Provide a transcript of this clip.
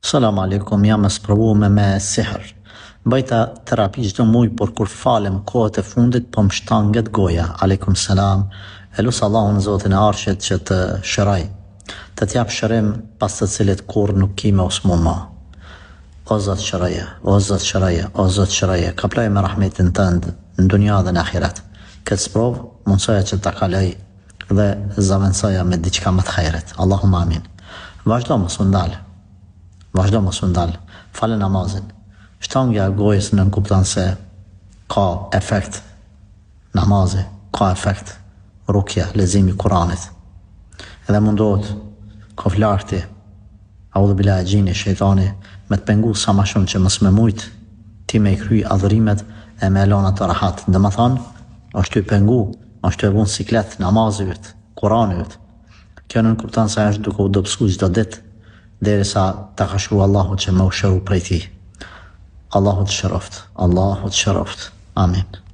Salam aleikum, jam e sprovuar me sihr. Bëjta terapi çdo muaj, por kur falem kohët e fundit po më shtanget goja. Aleikum salam. E lut Allahun Zotin e Arshit që të shëroj, të t'jap shërim pas të cilit kur nuk ki me usmuma. O Zot shëroje, o Zot shëroje, o Zot shëroje, ka ploj me rahmetin tënd në dunja dhe në ahiret. Këtë sprov mundsoja që ta kaloj dhe zaventsoja me diçka më të hajret. Allahumma amin. Vazhdo mos u ndal. Vazhdo mos u ndal. Falë namazin. Shtangja e gojës në kupton se ka efekt. Namazi ka efekt. Rukja, leximi i Kuranit. Edhe mundohet ka flarti. Audhu billahi gjini shejtani me të pengu sa ma shumë që mos me mujt ti me i kry adhurimet e me elona të rahat. Dhe më thonë, është të i pengu, është të e vunë siklet, namazivet, Kuranit. Kjo në kupton se është duke u dobësu çdo ditë, derisa ta ka shru Allahu që me u shëru prej ti. Allahu të shëroft, Allahu të shëroft. Amin.